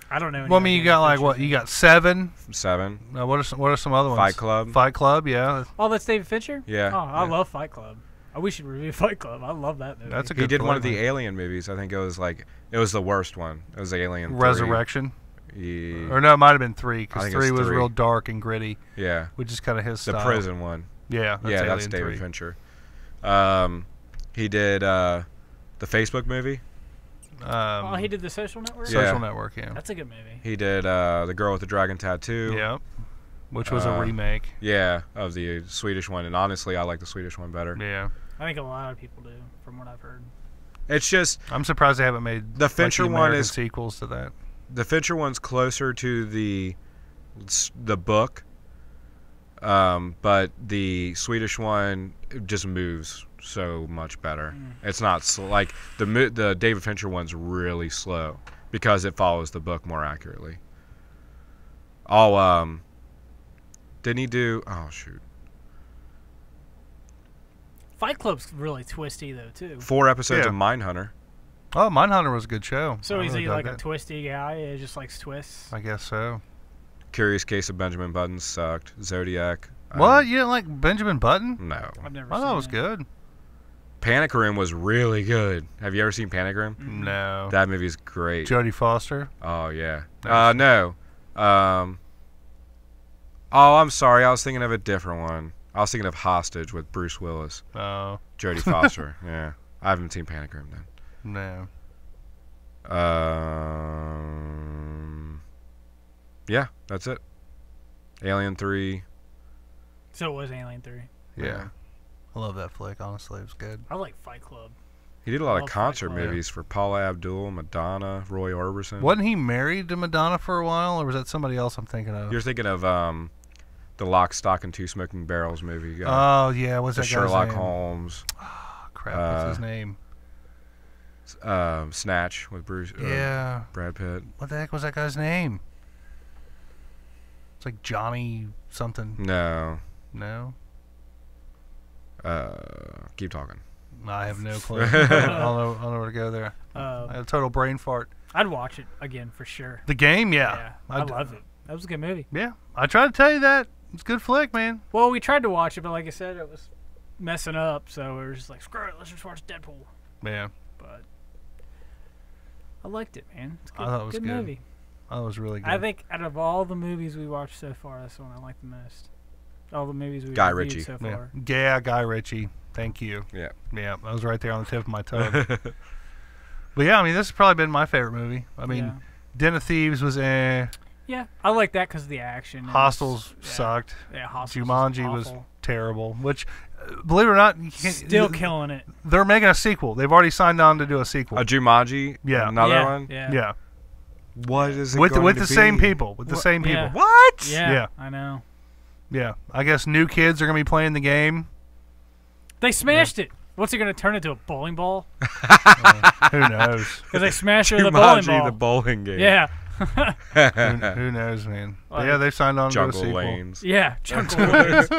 I don't know. any Well, I mean, you other got like David what? Fincher. You got Seven. 7. What are some other ones? Fight Club. Fight Club. Yeah, Oh, that's David Fincher. Yeah. Oh, I Yeah. love Fight Club. Oh, we should review Fight Club. I love that movie. that's a good. He did one of flick, the man. Alien movies. I think it was the worst one. It was Alien 3. Resurrection. Yeah. Or no, it might have been 3 I because think 3 it's was 3. real dark and gritty, Yeah. which is kind of his The style. prison one. Yeah, Yeah, that's Alien David 3. Fincher. He did the Facebook movie. Oh, he did The Social Network. Yeah. Social Network. Yeah. That's a good movie. He did The Girl with the Dragon Tattoo. Yeah. Which was a Uh, remake. Yeah, of the Swedish one. And honestly, I like the Swedish one better. Yeah. I think a lot of people do, from what I've heard. It's just I'm surprised they haven't made The Fincher like, the one American is- sequels to that. the Fincher one's closer to the book, but the Swedish one just moves so much better. It's not like the David Fincher one's really slow because it follows the book more accurately. Didn't he do? Oh shoot, Fight Club's really twisty though too. 4 episodes Yeah. of Mindhunter. Oh, Mindhunter was a good show. So I is really he dug like a that. twisty guy? He just likes twists. I guess so. Curious Case of Benjamin Button sucked. Zodiac. What? You didn't like Benjamin Button? No. I've never. I seen thought it was good. Panic Room was really good. Have you ever seen Panic Room? No. That movie's great. Jodie Foster. Oh yeah. Nice. No. Oh, I'm sorry. I was thinking of a different one. I was thinking of Hostage with Bruce Willis, Oh, Jodie Foster. Yeah. I haven't seen Panic Room then. no. Yeah, that's it. Alien 3. So it was Alien 3. Yeah. I love that flick. Honestly, it was good. I like Fight Club. He did a lot Love of Fight concert Club. movies for Paula Abdul, Madonna, Roy Orbison. Wasn't he married to Madonna for a while, or was that somebody else I'm thinking of? You're thinking of the Lock, Stock, and Two Smoking Barrels movie. Oh yeah, what's the that guy's Sherlock name? Holmes, Oh, crap, what's his name? Snatch with Bruce. Yeah. Brad Pitt. What the heck was that guy's name? It's like Johnny something. No. No, Keep talking. I have no clue. I don't know where to go there. I had a total brain fart. I'd watch it again for sure. The game, yeah. I loved it. That was a good movie. Yeah, I tried to tell you that. It's a good flick, man. Well, we tried to watch it, but like I said, it was messing up, so we were just like, screw it, let's just watch Deadpool. Yeah, But I liked it, man. It's a good, I thought it was good good. movie. that was really good. I think out of all the movies we watched so far, that's the one I like the most. All the movies we Guy reviewed Ritchie. so yeah. far. Yeah, Guy Ritchie. Thank you. Yeah. Yeah, that was right there on the tip of my tongue. But yeah, I mean, this has probably been my favorite movie. I mean, Yeah. Den of Thieves was Yeah, I like that because of the action. and Hostels it's- sucked. Yeah, Hostels Jumanji was awful. terrible. Which, believe it or not, you can't, Still killing it. they're making a sequel. They've already signed on to do a sequel. A Jumanji. Yeah. Another yeah, one. Yeah. Yeah, What is it with going with to the same be? people. With the same people. yeah. What? Yeah, Yeah. I know. Yeah, I guess new kids are gonna be playing the game. They smashed it. What's it going to turn into, a bowling ball? Who knows? Because they smashed it with a bowling Jumanji, ball. the bowling game. Yeah. Who knows, man? But yeah, they signed on to do a Jungle sequel. Lanes. Yeah, Jungle Lanes.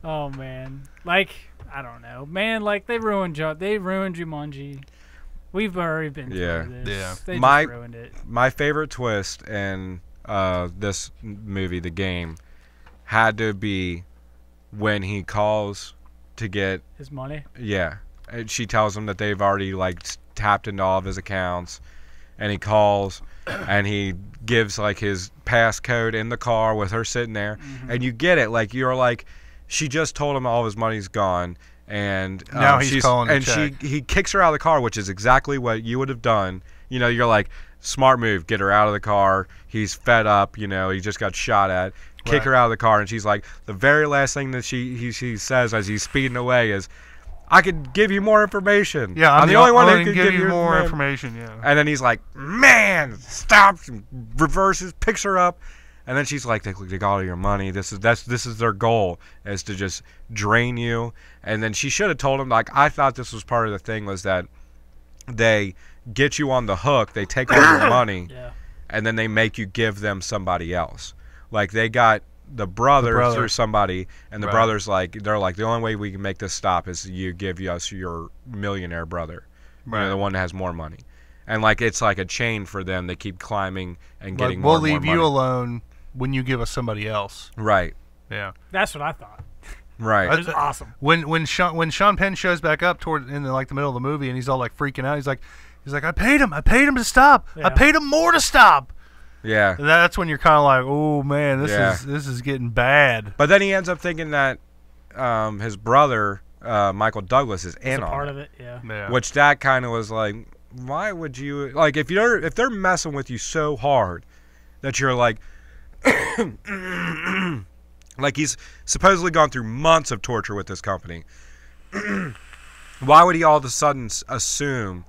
Oh man, like I don't know, man. Like they ruined Jumanji. We've already been Yeah. through this. Yeah. They My- just ruined it. My favorite twist in this movie, the game, had to be when he calls to get. His money. Yeah, and she tells him that they've already like tapped into all of his accounts, and he calls, and he gives like his passcode in the car with her sitting there, and you get it. Like you're like, she just told him all of his money's gone, and Now he's calling to and check. he kicks her out of the car, which is exactly what you would have done. You know, you're like, smart move, get her out of the car. He's fed up, you know, he just got shot at. Kick her out of the car, and she's like, the very last thing that she says as he's speeding away is, I could give you more information. Yeah, I'm the only one who that can give you more information. information. Yeah. And then he's like, man, stop, reverses, picks her up. And then she's like, they got all your money. This is their goal, is to just drain you. And then she should have told him, like, I thought this was part of the thing, was that they get you on the hook, they take all your money, and then they make you give them somebody else. Like, they got the brother through somebody, and the brother's like, they're like, the only way we can make this stop is you give us your millionaire brother, you know, the one that has more money. And like, it's like a chain for them. They keep climbing and getting more we'll and more leave you money. alone when you give us somebody else. Right. Yeah. That's what I thought. Right. It was awesome. When Sean Penn shows back up toward in the middle of the movie, and he's all like freaking out. He's like, I paid him to stop. I paid him more to stop. Yeah. And that's when you're kind of like, oh man, this is getting bad. But then he ends up thinking that his brother Michael Douglas is in on part of it. Yeah. Which that kind of was like, why would you, like, if they're messing with you so hard that you're like like, he's supposedly gone through months of torture with this company. Why would he all of a sudden assume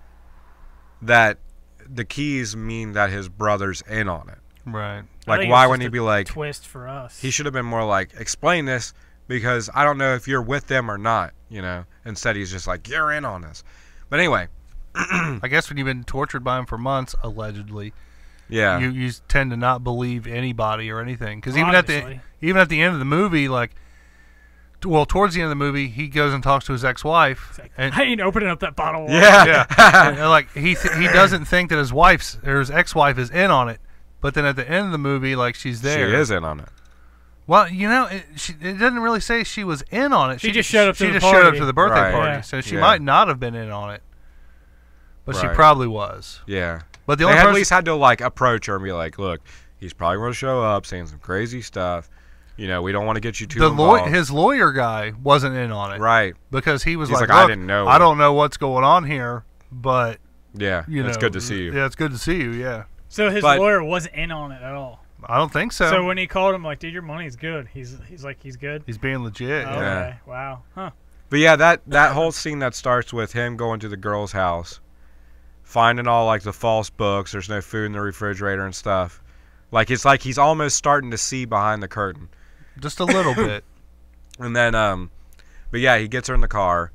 that the keys mean that his brother's in on it? Right. Like, why wouldn't he be like, twist for us? He should have been more like, explain this, because I don't know if you're with them or not, you know. Instead, he's just like, you're in on this. But anyway. I guess when you've been tortured by him for months, allegedly, yeah, you tend to not believe anybody or anything. Because even at the end of the movie, like, well, towards the end of the movie, he goes and talks to his ex-wife. Like, and I ain't opening up that bottle of water. Yeah. And like, he doesn't think that his ex-wife is in on it. But then at the end of the movie, like, she's there. She is in on it. Well, you know, it doesn't really say she was in on it. She just showed up to the party. Showed up to the birthday Right. party. Yeah. So she might not have been in on it. But she Right. probably was. Yeah. But the They only at person, least had to, like, approach her and be like, look, he's probably going to show up saying some crazy stuff. You know, we don't want to get you too involved. his lawyer guy wasn't in on it. Right. Because he was He's like, like, I "Look, didn't know." I don't know what's going on here, but Yeah. you know, It's good to see you. Yeah, it's good to see you. Yeah. So his But- lawyer wasn't in on it at all. I don't think so. So when he called him, like, dude, your money's good. He's like, he's good. He's being legit. Oh, Yeah. Yeah. okay. Wow. Huh. But yeah, that whole scene that starts with him going to the girl's house, finding all, like, the false books, there's no food in the refrigerator and stuff. Like, it's like he's almost starting to see behind the curtain. Just a little bit. And then, but yeah, he gets her in the car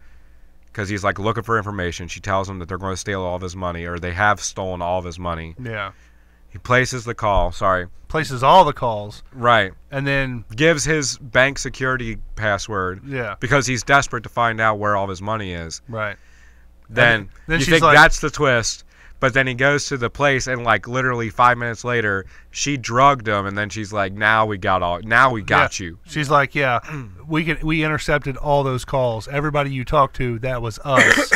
because he's, like, looking for information. She tells him that they're going to steal all of his money, or they have stolen all of his money. Yeah. He places the call, Places all the calls. right, And then, gives his bank security password yeah. because he's desperate to find out where all of his money is. Right. Then Then you she's think like- that's the twist, but then he goes to the place and, like, literally 5 minutes later, she drugged him, and then she's like, now we got you. She's like, yeah, we intercepted all those calls. Everybody you talked to, that was us.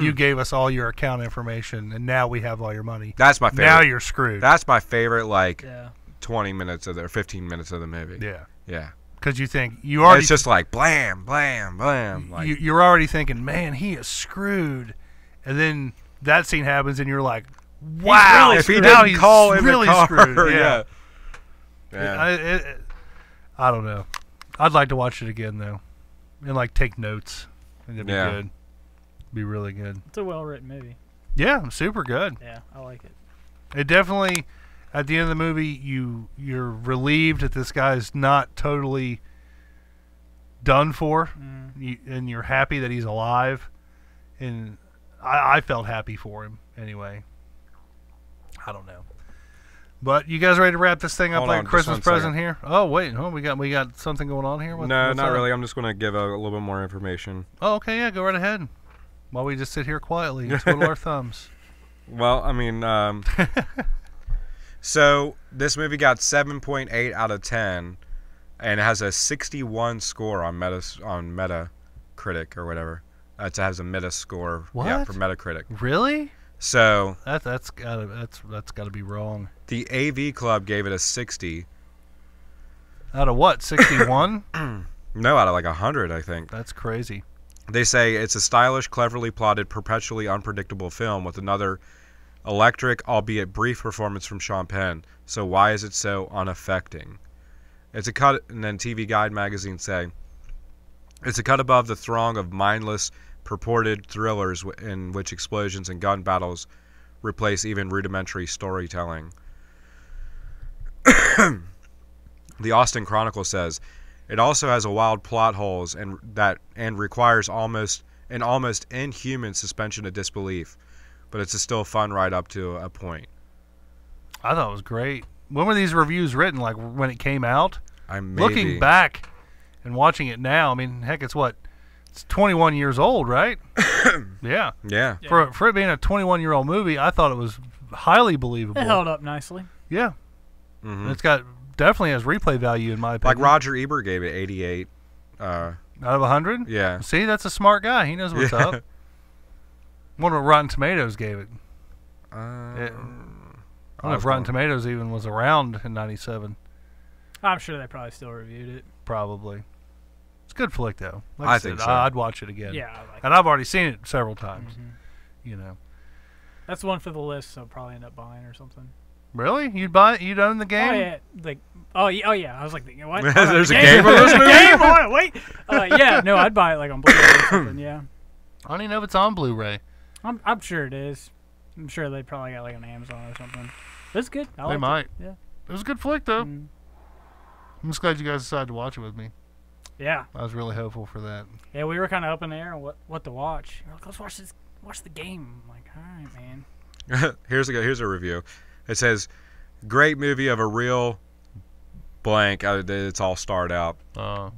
You gave us all your account information, and now we have all your money. That's my favorite. Now you're screwed. That's my favorite, like, Yeah. 20 minutes of 15 minutes of the movie. Yeah. Yeah. Because you think you already It's just like blam, blam, blam. Like, you're already thinking, man, he is screwed, and then that scene happens, and you're like, wow, really if he now didn't he's call in really the car, screwed. yeah. I don't know. I'd like to watch it again though, and like take notes. I think that'd be Yeah. good. Be really good. It's a well-written movie. Yeah, super good. Yeah, I like it. It definitely, at the end of the movie, you're relieved that this guy's not totally done for, and you're happy that he's alive. And I felt happy for him anyway. I don't know, but you guys ready to wrap this thing up Hold like on, a just Christmas one present second. here? Oh wait, we got something going on here. No, What's not up? really. I'm just going to give a little bit more information. Oh, okay, yeah, go right ahead. While we just sit here quietly and twiddle our thumbs. Well, I mean, so this movie got 7.8 out of 10, and it has a 61 score on Metacritic or whatever. It has a Meta score, yeah, What? for Metacritic. Really? So That's gotta be wrong. the AV Club gave it a 60. Out of what? 61? No, out of like 100, I think. That's crazy. They say it's a stylish, cleverly plotted, perpetually unpredictable film with another electric, albeit brief, performance from Sean Penn. So why is it so unaffecting? It's a cut, and then TV Guide magazine say, it's a cut above the throng of mindless, purported thrillers in which explosions and gun battles replace even rudimentary storytelling. The Austin Chronicle says, it also has a wild plot holes and requires an almost inhuman suspension of disbelief, but it's a still fun ride up to a point. I thought it was great. When were these reviews written? Like when it came out? Maybe. Looking back and watching it now, I mean, heck, it's 21 years old, right? Yeah. Yeah. For it being a 21-year-old movie, I thought it was highly believable. It held up nicely. Yeah. Mm-hmm. And it's got definitely has replay value in my opinion. Like Roger Ebert gave it 88. Out of 100? Yeah. See, that's a smart guy. He knows what's up. I wonder what Rotten Tomatoes gave it. I don't know if Rotten Tomatoes even was around in 97. I'm sure they probably still reviewed it. Probably. It's a good flick, though. Like I I think said, so. I'd watch it again. Yeah, I like And I've already seen it several times. You know. That's one for the list, so I'll probably end up buying or something. Really? You'd buy it? You'd own the game? Oh yeah, oh yeah. I was like, what? There's a game of this movie? Game on it. Wait. Yeah, no, I'd buy it like on Blu-ray or something. Yeah, I don't even know if it's on Blu-ray. I'm sure it is. I'm sure they probably got like on Amazon or something. But it's good. I They liked might. It. Yeah. It was a good flick, though. Mm. I'm just glad you guys decided to watch it with me. Yeah. I was really hopeful for that. Yeah, we were kind of up in the air on what to watch. We're like, let's watch the game. I'm like, all right, man. Here's a review. It says, great movie of a real blank. It's all starred out.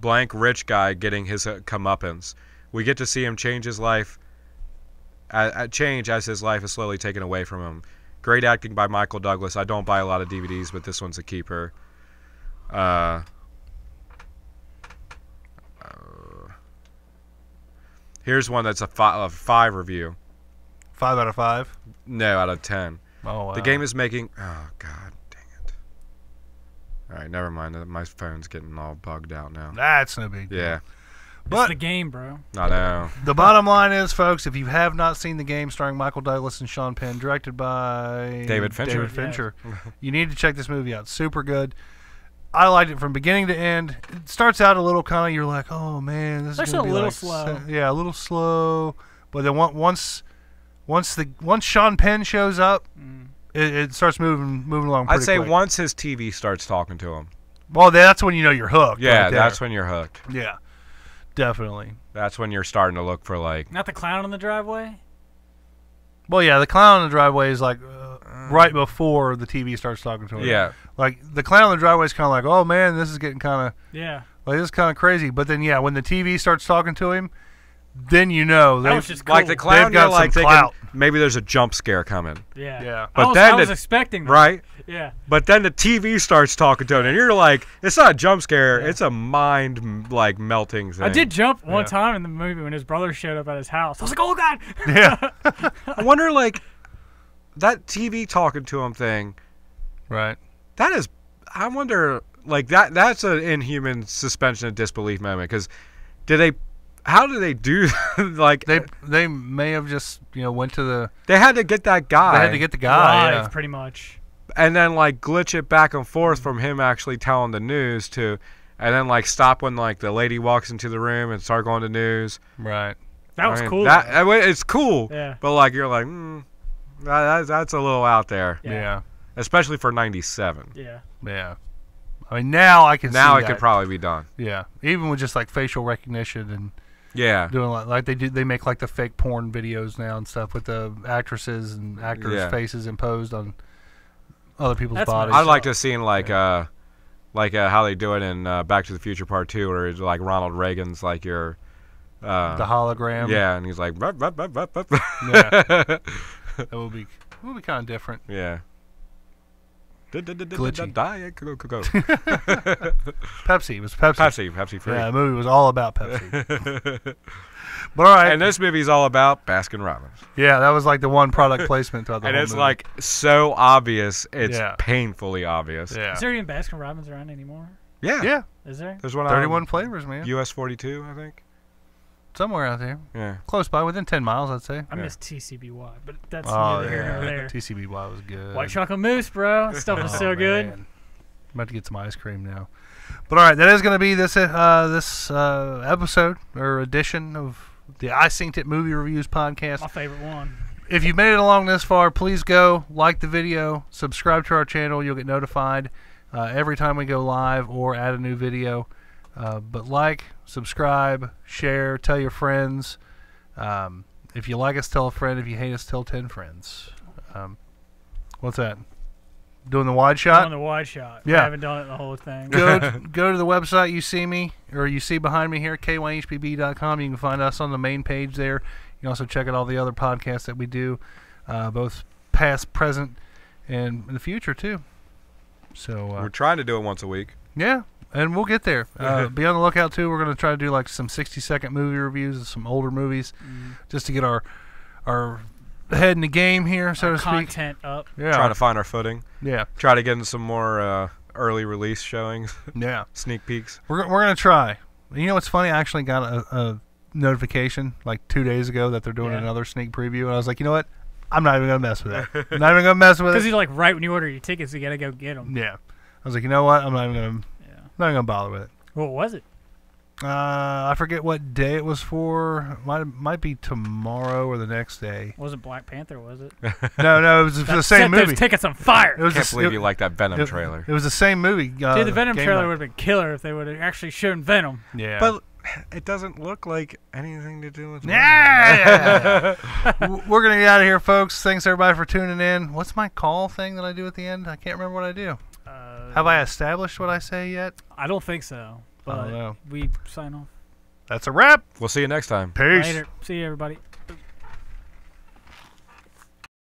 Blank rich guy getting his comeuppance. We get to see him change his life. Change as his life is slowly taken away from him. Great acting by Michael Douglas. I don't buy a lot of DVDs, but this one's a keeper. Here's one that's a 5 review. 5 out of 5? No, out of 10. Oh, wow. The game is making... Oh, God dang it. All right, never mind. My phone's getting all bugged out now. That's no big deal. Yeah. It's the game, bro. I know. The bottom line is, folks, if you have not seen the game starring Michael Douglas and Sean Penn, directed by David Fincher, you need to check this movie out. Super good. I liked it from beginning to end. It starts out a little kind of, you're like, oh man, this is Starts gonna a be little like slow. Yeah, a little slow. But then once Sean Penn shows up, it starts moving along. I'd Pretty say quick. once his TV starts talking to him. Well, that's when you know you're hooked. Yeah, right there. that's when you're hooked. Yeah, definitely. That's when you're starting to look for like... Not the clown in the driveway? Well, yeah, the clown in the driveway is like right before the TV starts talking to him. Yeah. Like the clown in the driveway is kind of like, oh man, this is getting kind of Yeah. this is kind of crazy. But then yeah, when the TV starts talking to him, then you know That they was just cool. Like the clown, They've got you're like some thinking clout. maybe there's a jump scare coming. Yeah. Yeah. But I then was the- expecting that. Right? Yeah. But then the TV starts talking to him, and you're like, it's not a jump scare. It's a mind, like, melting thing. I did jump one Yeah. time in the movie when his brother showed up at his house. I was like, oh, God. Yeah. I wonder, like, that TV talking to him thing, Right. that is, I wonder, like, that's an inhuman suspension of disbelief moment, because how do they do, like... They may have just went to the. They had to get that guy. They had to get the guy. Live, Yeah. pretty much. And then, like, glitch it back and forth from him actually telling the news to... And then, like, stop when, like, the lady walks into the room and start going to news. Right. That was cool. It's cool. Yeah. But, like, you're like, that's a little out there. Yeah. Especially for 97. Yeah. Yeah. I mean, now I can Now see it that. could probably be done. Yeah. Even with just like facial recognition and Yeah. doing like they make like the fake porn videos now and stuff with the actresses and actors' Yeah. faces imposed on other people's That's bodies. I'd like to see like how they do it in Back to the Future Part 2, where it's like Ronald Reagan's like your the hologram. yeah, and he's like "Rup, rup, rup, rup, rup." Yeah. It will be kind of different. Yeah. Glitchy. Diet Coke. Pepsi. It was Pepsi. Pepsi free. Yeah, the movie was all about Pepsi. But all right. And this movie's all about Baskin Robbins. Yeah, that was like the one product placement throughout the And whole it's movie. like so obvious, it's Yeah. painfully obvious. Yeah. Is there even Baskin Robbins around anymore? Yeah. Yeah. Is there? There's one 31 flavors, man. US 42, I think. somewhere out there, Yeah. close by, within 10 miles, I'd say. I miss TCBY, but that's Oh, neither here nor there. TCBY was good. White chocolate mousse, bro. That stuff was Oh, so good. man. I'm about to get some ice cream now. But all right, that is going to be this episode or edition of the I Synced It Movie Reviews podcast. My favorite one. If you've made it along this far, please go like the video, subscribe to our channel. You'll get notified every time we go live or add a new video. But like, subscribe, share, tell your friends. If you like us, tell a friend. If you hate us, tell 10 friends. What's that? Doing the wide shot? On the wide shot. Yeah. I haven't done it the whole thing. Go to the website you see me, or you see behind me here, kyhpb.com. You can find us on the main page there. You can also check out all the other podcasts that we do, both past, present, and in the future, too. So We're trying to do it once a week. yeah, and we'll get there. Be on the lookout, too. We're going to try to do like some 60-second movie reviews of some older movies, just to get our head in the game here, so to speak. Content up. Yeah. Trying to find our footing. Yeah. Try to get in some more early release showings, Yeah. sneak peeks. We're going to try. You know what's funny? I actually got a notification like 2 days ago that they're doing Yeah. another sneak preview, and I was like, you know what? I'm not even going to mess with that. I'm not even going to mess with Because it. you like right when you order your tickets, you gotta go get them. Yeah. I was like, you know what? I'm not even going to Yeah. not even going to bother with it. What was it? I forget what day it was for. Might be tomorrow or the next day. It wasn't Black Panther, was it? No, it was for the same Set movie. those tickets on fire. It was Can't the- believe it- you like that Venom it- trailer. It was the same movie. Dude, the Venom Game trailer Night. would have been killer if they would have actually shown Venom. Yeah. But it doesn't look like anything to do with Yeah. We're going to get out of here, folks. Thanks, everybody, for tuning in. What's my call thing that I do at the end? I can't remember what I do. Have I established what I say yet? I don't think so. I don't But know. we sign off. That's a wrap. We'll see you next time. Peace. Later. See you, everybody.